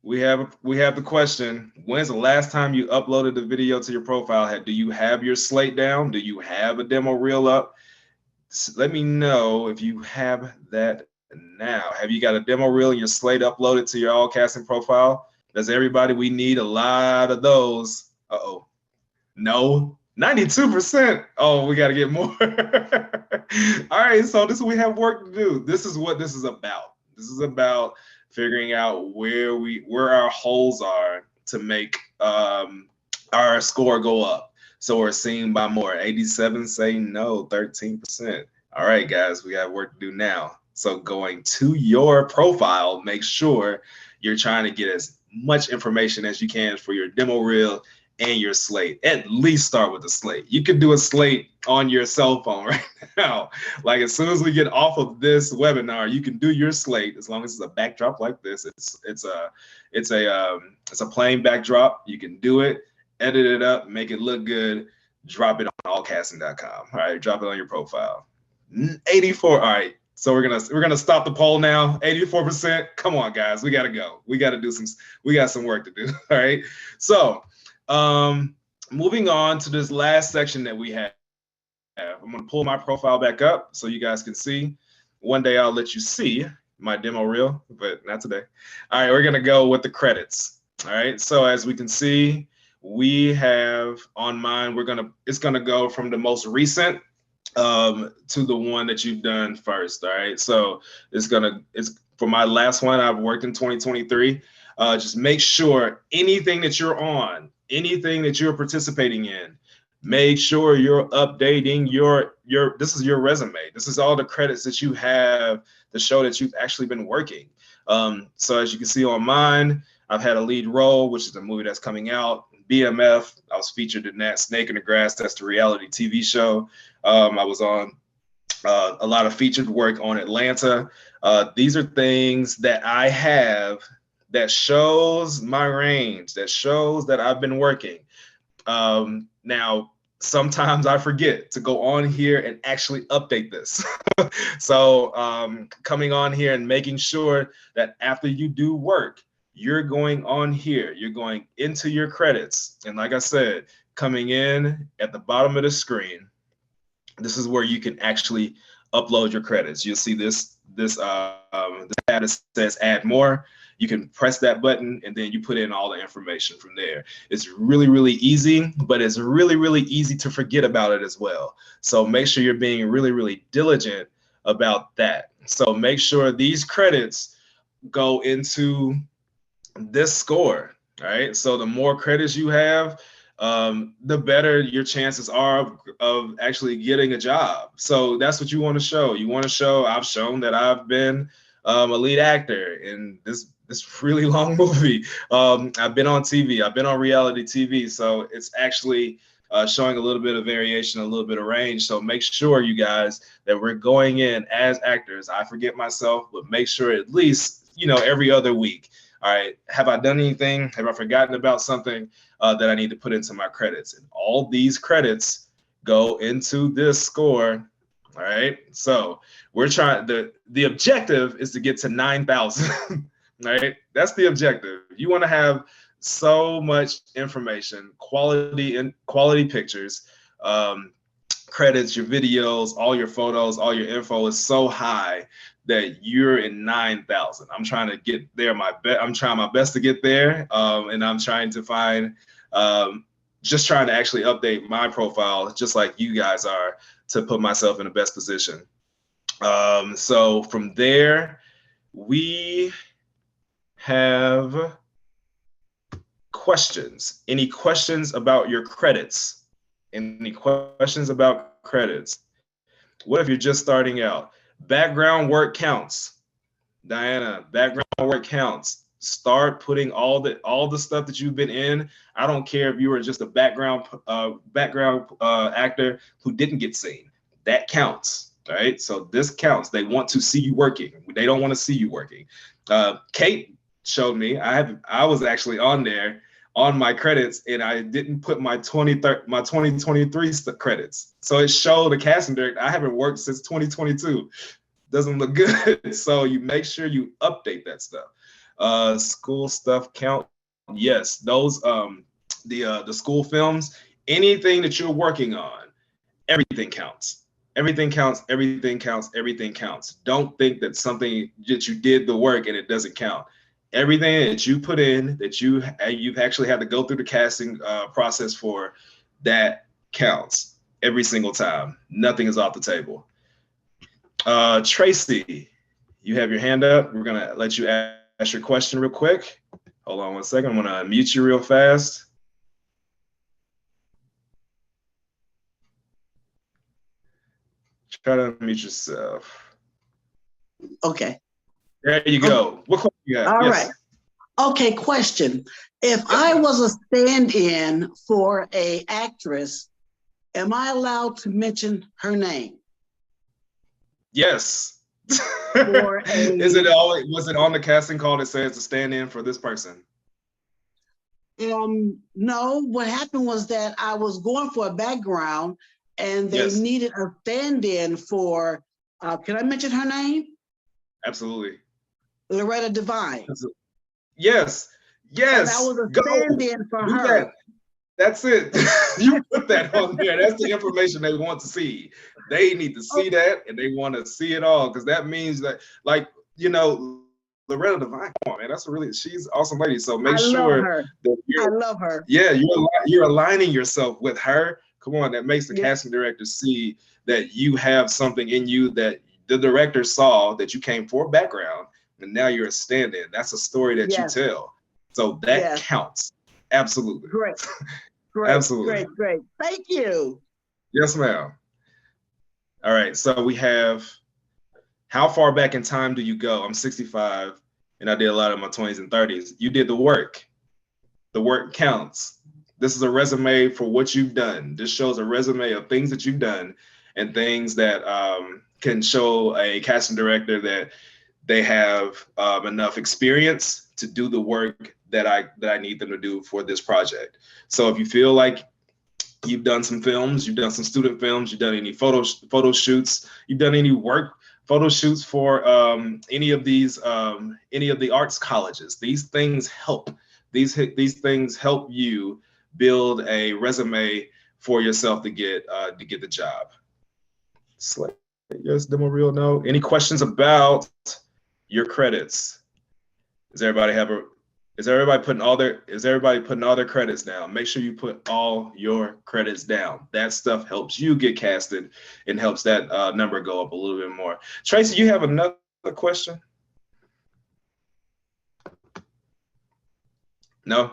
we have the question: when's the last time you uploaded the video to your profile? Do you have your slate down? Do you have a demo reel up? Let me know if you have that now. Have you got a demo reel and your slate uploaded to your all casting profile? Does everybody? We need a lot of those. No, 92%. Oh, we got to get more. All right, so we have work to do. This is what this is about. This is about figuring out where our holes are to make our score go up. So we're seen by more. 87 say no, 13%. All right, guys, we got work to do now. So going to your profile, make sure you're trying to get as much information as you can for your demo reel and your slate. At least start with the slate. You could do a slate on your cell phone right now. Like as soon as we get off of this webinar, you can do your slate as long as it's a backdrop like this. It's a plain backdrop. You can do it, edit it up, make it look good, drop it on allcasting.com. All right, drop it on your profile. 84. All right. So we're gonna stop the poll now. 84%. Come on, guys. We gotta go. We got some work to do. All right. So moving on to this last section that we have. I'm gonna pull my profile back up so you guys can see. One day I'll let you see my demo reel, but not today. All right, we're gonna go with the credits. All right. So as we can see, we have on mine, it's gonna go from the most recent to the one that you've done first. All right, so it's for my last one. I've worked in 2023. Just make sure anything that you're on, anything that you're participating in, make sure you're updating your this is your resume. This is all the credits that you have to show that you've actually been working. So as you can see on mine, I've had a lead role, which is a movie that's coming out. BMF, I was featured in that. Snake in the Grass, that's the reality TV show. I was on a lot of featured work on Atlanta. These are things that I have that shows my range, that shows that I've been working. Now, sometimes I forget to go on here and actually update this. So coming on here and making sure that after you do work, you're going on here, you're going into your credits. And like I said, coming in at the bottom of the screen, this is where you can actually upload your credits. You'll see this tab that says add more. You can press that button and then you put in all the information from there. It's really, really easy, but it's really, really easy to forget about it as well. So make sure you're being really, really diligent about that. So make sure these credits go into this score, all right? So the more credits you have, the better your chances are of actually getting a job. So that's what you want to show. You want to show, I've shown that I've been a lead actor in this really long movie. I've been on TV, I've been on reality TV. So it's actually showing a little bit of variation, a little bit of range. So make sure, you guys, that we're going in as actors. I forget myself, but make sure at least, every other week. All right, have I done anything? Have I forgotten about something that I need to put into my credits? And all these credits go into this score. All right, so we're trying, the objective is to get to 9,000. Right, that's the objective. You want to have so much information, quality pictures, credits, your videos, all your photos, all your info is so high that you're in 9,000. I'm trying to get there. I'm trying my best to get there, and I'm trying to find, just trying to actually update my profile, just like you guys are, to put myself in the best position. So from there, we have questions. Any questions about your credits? Any questions about credits? What if you're just starting out? Background work counts. Diana, background work counts. Start putting all the stuff that you've been in. I don't care if you were just a background actor who didn't get seen. That counts. All right. So this counts. They want to see you working. They don't want to see you working. Kate showed me. I was actually on there on my credits, and I didn't put my 2023 credits. So it showed the casting director, I haven't worked since 2022. Doesn't look good. So you make sure you update that stuff. School stuff count. Yes, those the school films, anything that you're working on, everything counts. Everything counts, everything counts, everything counts. Don't think that something that you did the work and it doesn't count. Everything that you put in, that you've actually had to go through the casting process for, that counts every single time. Nothing is off the table. Tracy, you have your hand up. We're gonna let you ask your question real quick. Hold on one second. I'm gonna unmute you real fast. Try to unmute yourself. Okay. There you go. What question you got? All Yes. right. Okay, question. If I was a stand-in for a actress, am I allowed to mention her name? Yes. For Was it on the casting call that says to stand in for this person? No, what happened was that I was going for a background and they Yes. needed a stand-in for, can I mention her name? Absolutely. Loretta Devine. Yes. Yes. And I was a Go. stand-in for Do her. that. That's it. You put that on there. That's the information they want to see. They need to see that, and they want to see it all, because that means that, like, you know, Loretta Devine, come on, man, she's an awesome lady. So make sure that I love her. Yeah, you're aligning yourself with her. Come on, that makes the casting director see that you have something in you that the director saw, that you came for a background, and now you're a stand-in. That's a story that you tell. So that counts. Absolutely. Great. Great. Absolutely. Great. Thank you. Yes, ma'am. All right. So we have, how far back in time do you go? I'm 65 and I did a lot of my 20s and 30s. You did the work. The work counts. This is a resume for what you've done. This shows a resume of things that you've done and things that can show a casting director that they have enough experience to do the work that I need them to do for this project. So if you feel like you've done some films, you've done some student films, you've done any photo shoots, you've done any work photo shoots for any of the arts colleges, these things help. These things help you build a resume for yourself to get the job. Yes, demo reel. No. Any questions about your credits? Is everybody putting all their credits down? Make sure you put all your credits down. That stuff helps you get casted and helps that number go up a little bit more. Tracy, you have another question? No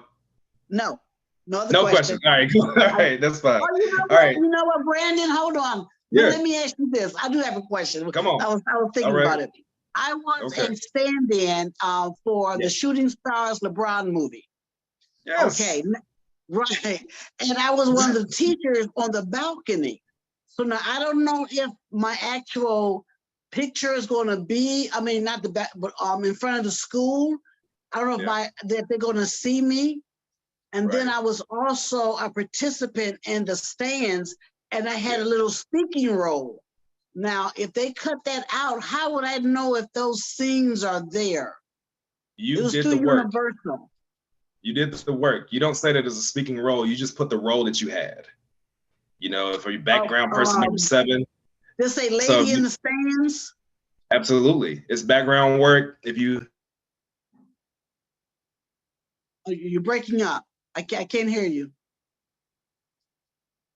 question. All right, all right, that's fine. All right. You know what, Brandon? Hold on. Yeah. Let me ask you this. I do have a question. Come on. I was thinking about it. I was a stand-in for the Shooting Stars LeBron movie. Yes. Okay, right. And I was one of the teachers on the balcony. So now I don't know if my actual picture is going to be, I mean, not the back, but in front of the school. I don't know if they're going to see me. And then I was also a participant in the stands, and I had a little speaking role. Now, if they cut that out, how would I know if those scenes are there? You did the work. Universal. You did the work. You don't say that as a speaking role. You just put the role that you had. You know, for your background person number 7. Just say lady in the stands? Absolutely. It's background work. If you... You're breaking up. I can't hear you.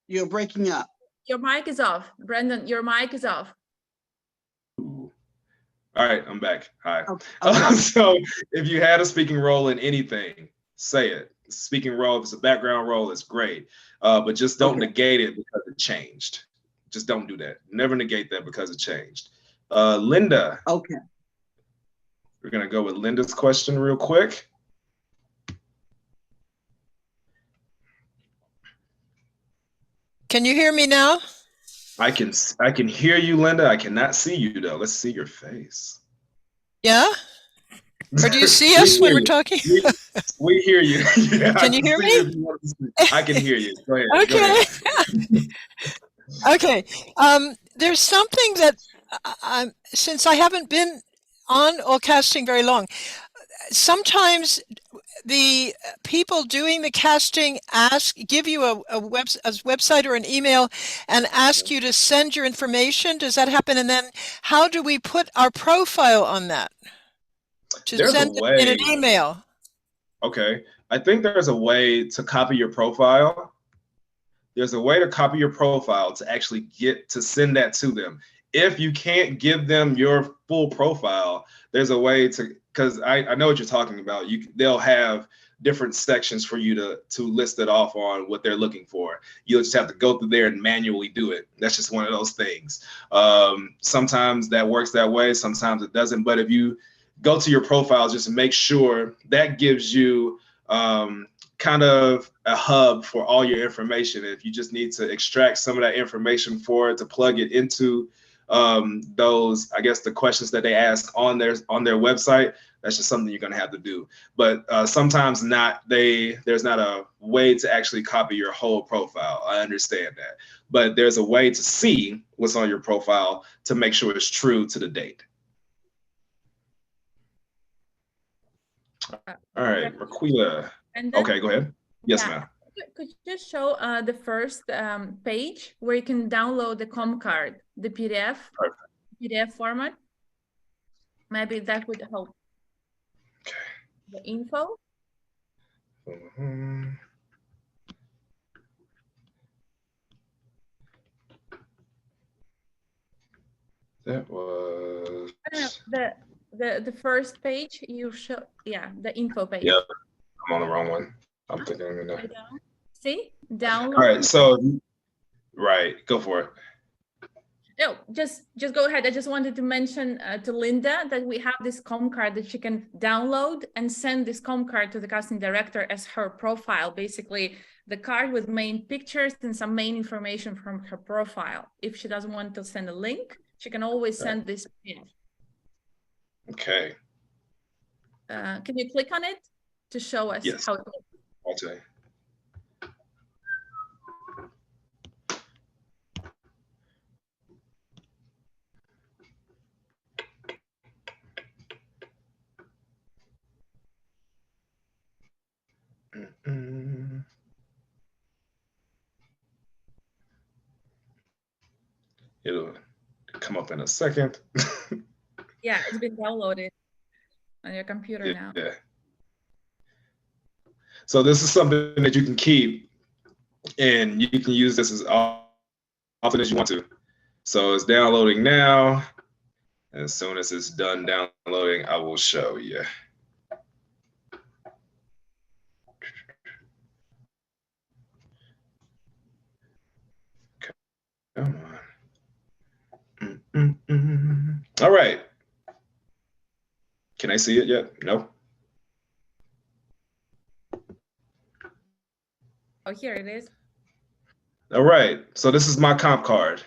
You're breaking up. Your mic is off. Brandon, your mic is off. All right, I'm back. Hi. Okay. So if you had a speaking role in anything, say it. Speaking role, if it's a background role, it's great. But just don't negate it because it changed. Just don't do that. Never negate that because it changed. Linda. Okay. We're going to go with Linda's question real quick. Can you hear me now? I can hear you, Linda. I cannot see you though. Let's see your face. Yeah? Or do you see us when we're talking? We hear you. Yeah, can you hear me? I can hear you. Go ahead. Okay. Go ahead. Okay. There's something that since I haven't been on allcasting very long, sometimes the people doing the casting give you a website or an email and ask you to send your information. Does that happen? And then how do we put our profile on that? There's send a way. In an email. Okay. I think there's a way to copy your profile. There's a way to copy your profile to actually get to send that to them. If you can't give them your full profile, there's a way to, because I know what you're talking about. They'll have different sections for you to list it off on what they're looking for. You'll just have to go through there and manually do it. That's just one of those things. Sometimes that works that way, sometimes it doesn't. But if you go to your profile, just make sure that gives you kind of a hub for all your information. If you just need to extract some of that information for it to plug it into those, I guess, the questions that they ask on their website, that's just something you're going to have to do. But sometimes there's not a way to actually copy your whole profile. I understand that, but there's a way to see what's on your profile to make sure it's true to the date. All right, Marquita. Okay, go ahead. Yes, ma'am. Could you just show the first page where you can download the com card, the PDF, PDF format? Maybe that would help. Okay. The info. That was the first page you show. Yeah, the info page. Yep, I'm on the wrong one. I'm thinking now. See, download. All right, so go for it. No, just go ahead. I just wanted to mention to Linda that we have this com card that she can download and send this com card to the casting director as her profile. Basically, the card with main pictures and some main information from her profile. If she doesn't want to send a link, she can always send this in. Okay. Can you click on it to show us how it looks? Okay. It'll come up in a second. Yeah, it's been downloaded on your computer now. Yeah. So this is something that you can keep, and you can use this as often as you want to. So it's downloading now. As soon as it's done downloading, I will show you. Come on. All right. Can I see it yet? No. Oh, here it is. All right. So this is my comp card.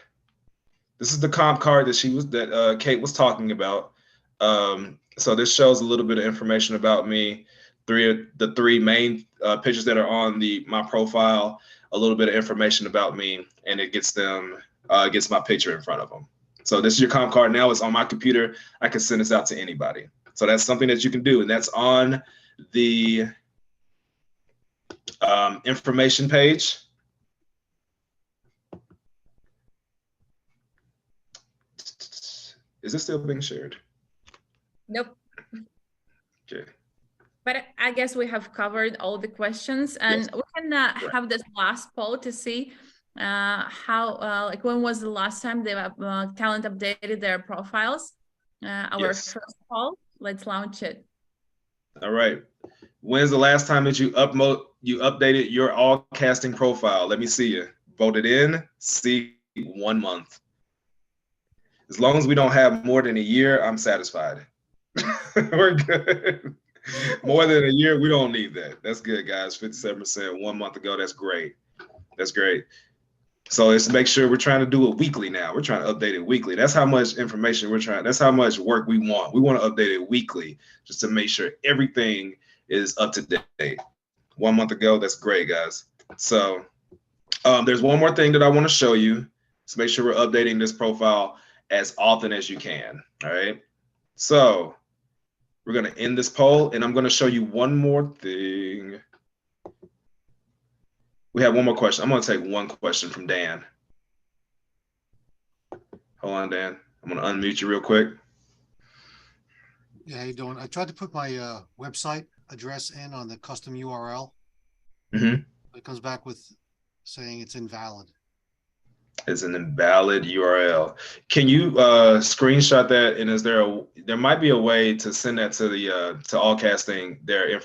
This is the comp card that Kate was talking about. So this shows a little bit of information about me. The three main pictures that are on my profile, a little bit of information about me, and it gets my picture in front of them. So this is your comp card. Now it's on my computer. I can send this out to anybody. So that's something that you can do, and that's on the information page. Is this still being shared? Nope. Okay. But I guess we have covered all the questions, and we can have this last poll to see how, like, when was the last time the talent updated their profiles? Our first poll. Let's launch it. All right. When's the last time that you updated your all casting profile? Let me see you. Voted in. See 1 month. As long as we don't have more than a year, I'm satisfied. We're good. More than a year, we don't need that. That's good, guys. 57% 1 month ago. That's great. That's great. So let's make sure we're trying to do it weekly now. We're trying to update it weekly. That's how much information that's how much work we want. We want to update it weekly just to make sure everything is up to date. 1 month ago, that's great, guys. So there's one more thing that I want to show you. So make sure we're updating this profile as often as you can. All right. So we're going to end this poll, and I'm going to show you one more thing. We have one more question. I'm going to take one question from Dan. Hold on, Dan. I'm going to unmute you real quick. Yeah, how you doing? I tried to put my website address in on the custom URL. Mm-hmm. It comes back with saying it's invalid. It's an invalid URL. Can you screenshot that? And is there might be a way to send that to the to allcasting their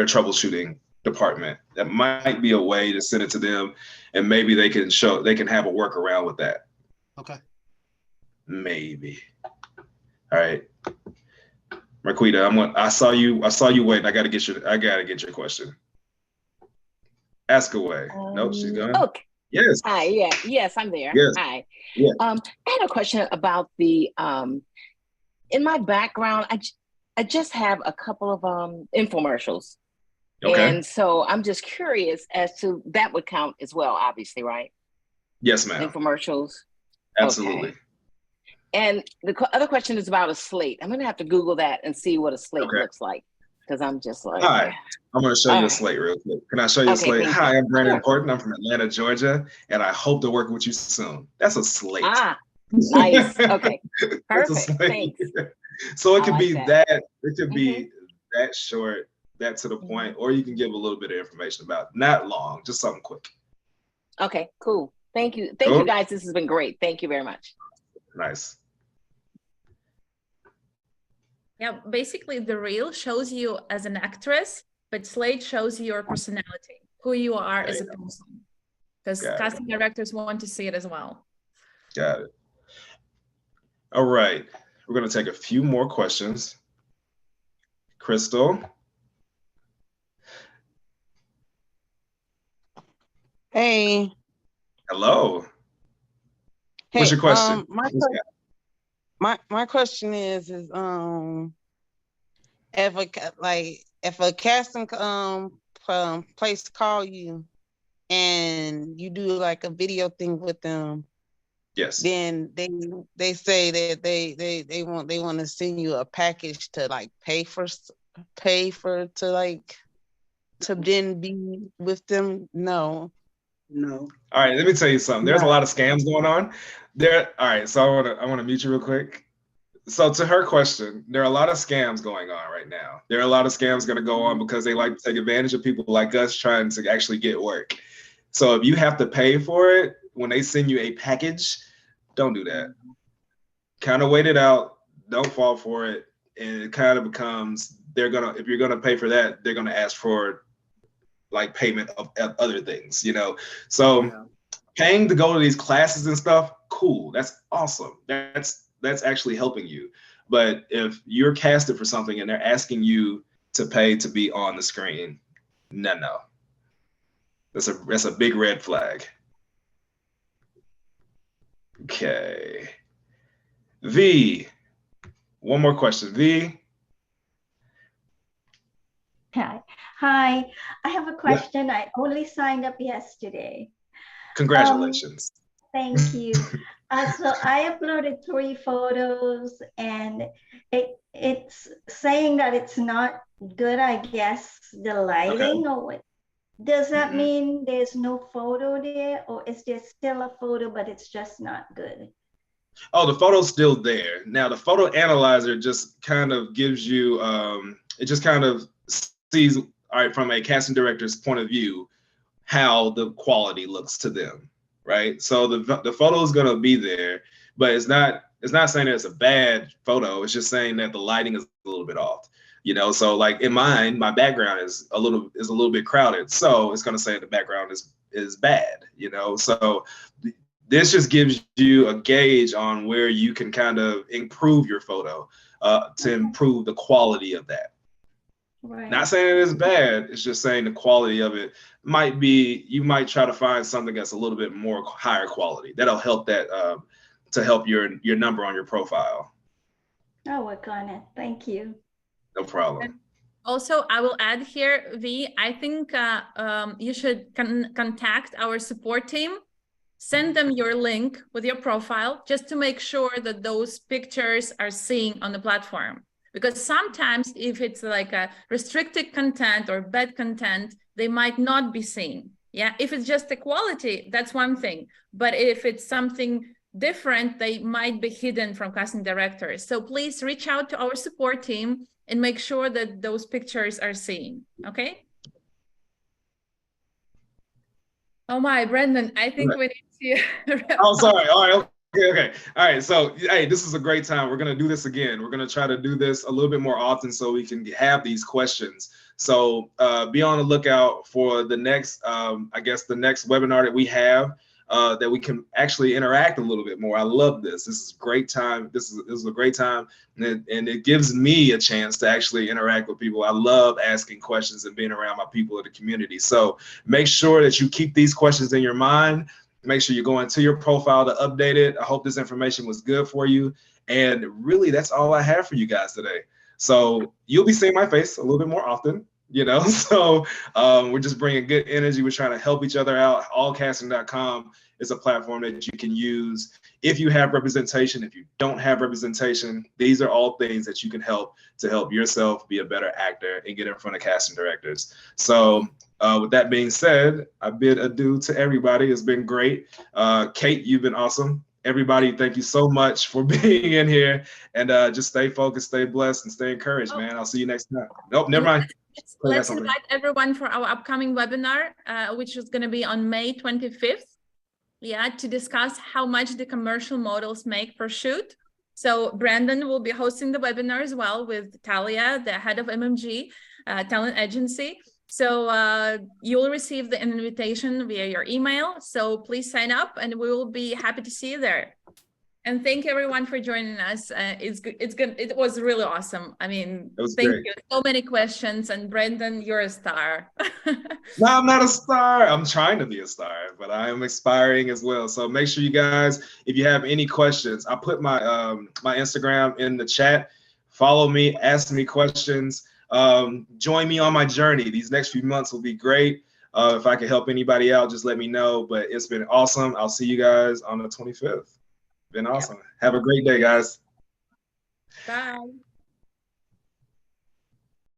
troubleshooting department. That might be a way to send it to them, and maybe they can have a workaround with that. Okay. Maybe. All right. Marquita, I saw you waiting. I gotta get your question. Ask away. Nope, she's gone. Okay. Yes. Hi, yes, I'm there. Yes. Hi. Yeah. I had a question about the in my background, I just have a couple of infomercials. Okay. And so I'm just curious as to that would count as well, obviously, right? Yes, ma'am. Infomercials. Absolutely. Okay. And the other question is about a slate. I'm gonna have to Google that and see what a slate looks like, because I'm just like. Hi, I'm gonna show you a slate real quick. Can I show you a slate? Hi, I'm Brandon Horton. I'm from Atlanta, Georgia, and I hope to work with you soon. That's a slate. Ah, nice. Okay. Perfect. Thanks. So it could be that. It could Mm-hmm. be that short, that to the point, or you can give a little bit of information about it. Not long, just something quick. Okay, cool. Thank you. Thank you guys. This has been great. Thank you very much. Nice. Yeah, basically the reel shows you as an actress, but slate shows you your personality, who you are as a person. Because casting directors want to see it as well. Got it. All right. We're going to take a few more questions. Crystal. Hey. Hello. Hey, what's your question? My question is if a casting place call you and you do like a video thing with them, yes, then they say that they want to send you a package to like pay for to then be with them. No. No. All right, let me tell you something. There's a lot of scams going on there. All right, so I want to mute you real quick. So to her question, there are a lot of scams going on right now. There are a lot of scams going to go on because they like to take advantage of people like us trying to actually get work. So if you have to pay for it when they send you a package, don't do that. Kind of wait it out. Don't fall for it. And it kind of becomes if you're gonna pay for that, they're gonna ask for like payment of other things, So paying to go to these classes and stuff, cool. That's awesome. That's actually helping you. But if you're casted for something and they're asking you to pay to be on the screen, no. That's a big red flag. Okay. V, one more question. V. Hi. I have a question. I only signed up yesterday. Congratulations. Thank you. So I uploaded 3 photos and it's saying that it's not good, I guess, the lighting or what. Does that mean there's no photo there, or is there still a photo, but it's just not good? Oh, the photo's still there. Now the photo analyzer just kind of gives you, it just kind of sees, all right, from a casting director's point of view, how the quality looks to them, right? So the photo is gonna be there, but it's not saying that it's a bad photo. It's just saying that the lighting is a little bit off. So like in mine, my background is a little bit crowded. So it's gonna say the background is bad, So this just gives you a gauge on where you can kind of improve your photo to improve the quality of that. Right. Not saying it is bad. It's just saying the quality of it might be, you might try to find something that's a little bit more higher quality. That'll help that to help your number on your profile. I'll work on it. Thank you. No problem. Also, I will add here, V, I think you should contact our support team, send them your link with your profile, just to make sure that those pictures are seen on the platform. Because sometimes if it's like a restricted content or bad content, they might not be seen. Yeah, if it's just the quality, that's one thing. But if it's something different, they might be hidden from casting directors. So please reach out to our support team and make sure that those pictures are seen, okay? Oh my, Brandon, I think we need to... Oh, sorry, all right, okay. All right, so, hey, this is a great time. We're gonna do this again. We're gonna try to do this a little bit more often so we can have these questions. So be on the lookout for the next, I guess the next webinar that we have. that we can actually interact a little bit more. I love this. This is a great time. This is a great time, and it gives me a chance to actually interact with people. I love asking questions and being around my people in the community. So make sure that you keep these questions in your mind. Make sure you go into your profile to update it. I hope this information was good for you. And really, that's all I have for you guys today. So you'll be seeing my face a little bit more often, you know. So we're just bringing good energy. We're trying to help each other out. Allcasting.com is a platform that you can use if you have representation. If you don't have representation, these are all things that you can help to help yourself be a better actor and get in front of casting directors. So with that being said, I bid adieu to everybody. It's been great. Kate, you've been awesome. Everybody, thank you so much for being in here, and just stay focused, stay blessed, and stay encouraged, man. I'll see you next time. Nope, never mind. Let's invite everyone for our upcoming webinar, which is going to be on May 25th. Yeah, to discuss how much the commercial models make per shoot. So Brandon will be hosting the webinar as well with Talia, the head of MMG talent agency. So you'll receive the invitation via your email. So please sign up, and we will be happy to see you there. And thank you everyone for joining us. It's good. It's good. It was really awesome. I mean, thank you. So many questions, and Brandon, you're a star. No, I'm not a star. I'm trying to be a star, but I am aspiring as well. So make sure you guys, if you have any questions, I put my my Instagram in the chat. Follow me, ask me questions. Join me on my journey. These next few months will be great. If I can help anybody out, just let me know. But it's been awesome. I'll see you guys on the 25th. Been awesome. Have a great day, guys. Bye.